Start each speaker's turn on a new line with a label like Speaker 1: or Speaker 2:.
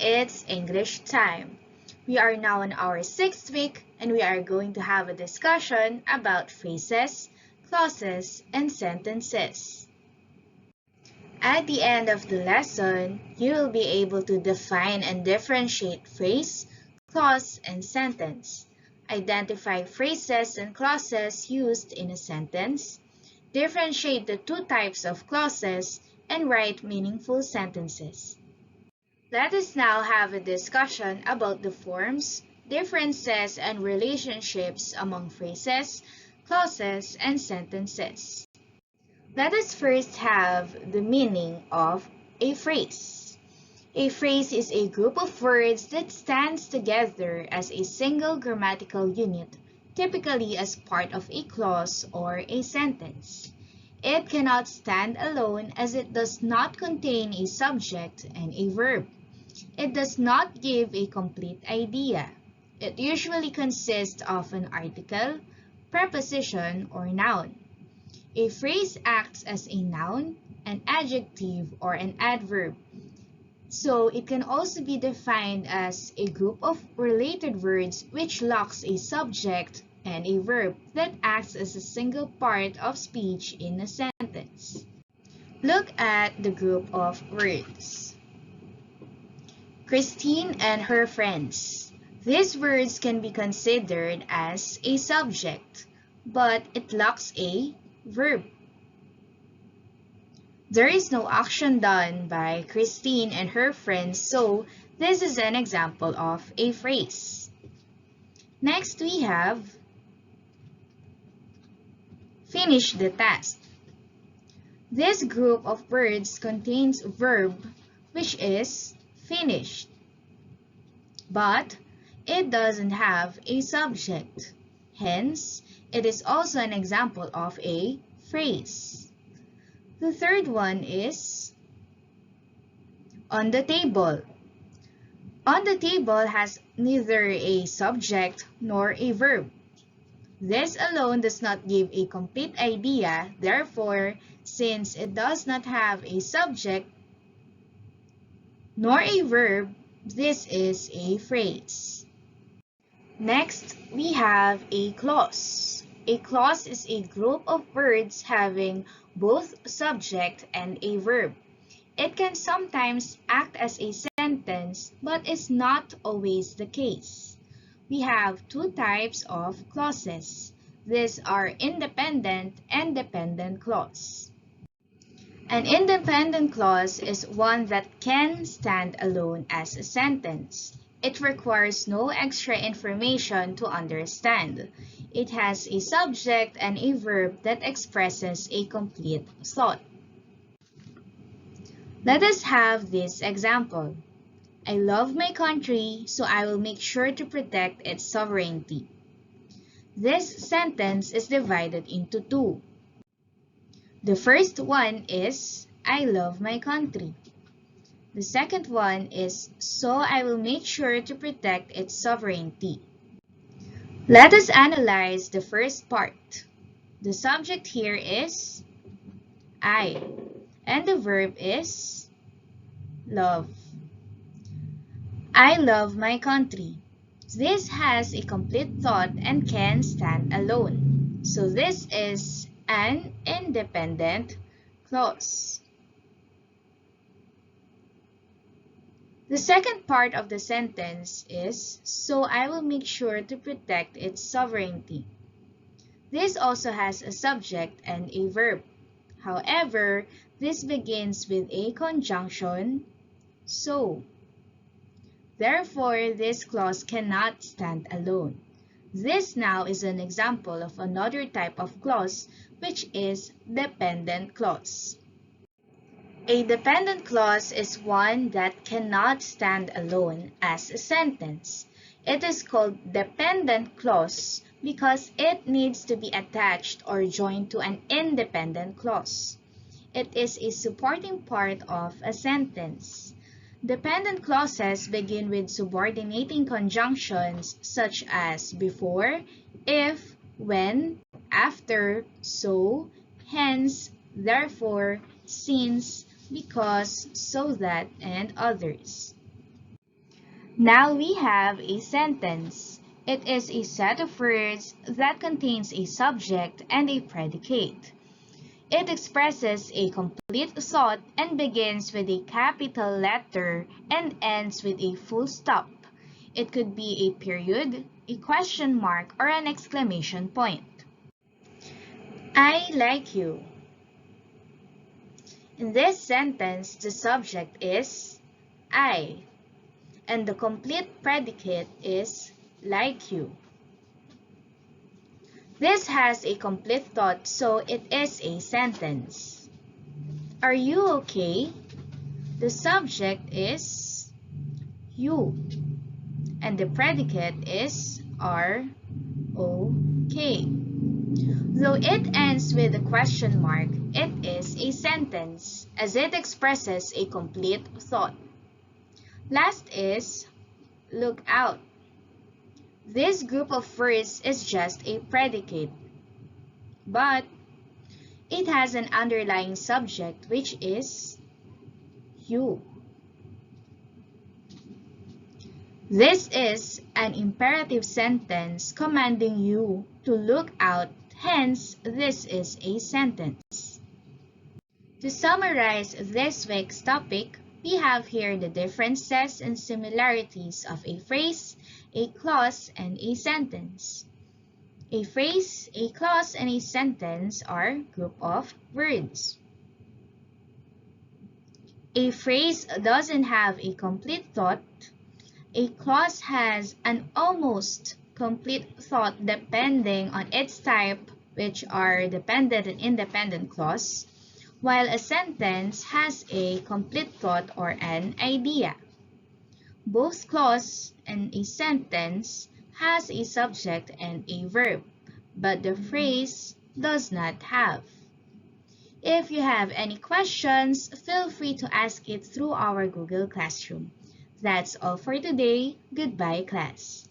Speaker 1: it's English time. We are now in our 6th week and we are going to have a discussion about phrases, clauses, and sentences. At the end of the lesson, you will be able to define and differentiate phrase, clause, and sentence. Identify phrases and clauses used in a sentence. Differentiate the two types of clauses and write meaningful sentences. Let us now have a discussion about the forms, differences, and relationships among phrases, clauses, and sentences. Let us first have the meaning of a phrase. A phrase is a group of words that stands together as a single grammatical unit, typically as part of a clause or a sentence. It cannot stand alone as it does not contain a subject and a verb. It does not give a complete idea. It usually consists of an article, preposition, or noun. A phrase acts as a noun, an adjective, or an adverb. So it can also be defined as a group of related words which lacks a subject and a verb that acts as a single part of speech in a sentence. Look at the group of words. Christine and her friends. These words can be considered as a subject, but it lacks a verb. There is no action done by Christine and her friends, so this is an example of a phrase. Next, we have finish the task. This group of words contains verb, which is finished, but it doesn't have a subject. Hence, it is also an example of a phrase. The third one is on the table. On the table has neither a subject nor a verb. This alone does not give a complete idea. Therefore, since it does not have a subject nor a verb, this is a phrase. Next, we have a clause. A clause is a group of words having both subject and a verb. It can sometimes act as a sentence, but is not always the case. We have two types of clauses. These are independent and dependent clause. An independent clause is one that can stand alone as a sentence. It requires no extra information to understand. It has a subject and a verb that expresses a complete thought. Let us have this example. I love my country, so I will make sure to protect its sovereignty. This sentence is divided into two. The first one is, I love my country. The second one is, so I will make sure to protect its sovereignty. Let us analyze the first part. The subject here is I, and the verb is love. I love my country. This has a complete thought and can stand alone. So this is an independent clause. The second part of the sentence is, so I will make sure to protect its sovereignty. This also has a subject and a verb. However, this begins with a conjunction, so. Therefore, this clause cannot stand alone. This now is an example of another type of clause, which is dependent clause. A dependent clause is one that cannot stand alone as a sentence. It is called dependent clause because it needs to be attached or joined to an independent clause. It is a supporting part of a sentence. Dependent clauses begin with subordinating conjunctions such as before, if, when, after, so, hence, therefore, since, because, so that, and others. Now we have a sentence. It is a set of words that contains a subject and a predicate. It expresses a complete thought and begins with a capital letter and ends with a full stop. It could be a period, a question mark, or an exclamation point. I like you. In this sentence, the subject is I, and the complete predicate is like you. This has a complete thought, so it is a sentence. Are you okay? The subject is you, and the predicate is are okay. Though it ends with a question mark, it is a sentence as it expresses a complete thought. Last is look out. This group of words is just a predicate, but it has an underlying subject which is you. This is an imperative sentence commanding you to look out, hence this is a sentence. To summarize this week's topic, we have here the differences and similarities of a phrase, a clause, and a sentence. A phrase, a clause, and a sentence are group of words. A phrase doesn't have a complete thought. A clause has an almost complete thought depending on its type, which are dependent and independent clause, while a sentence has a complete thought or an idea. Both clause and a sentence has a subject and a verb, but the phrase does not have. If you have any questions, feel free to ask it through our Google Classroom. That's all for today. Goodbye, class.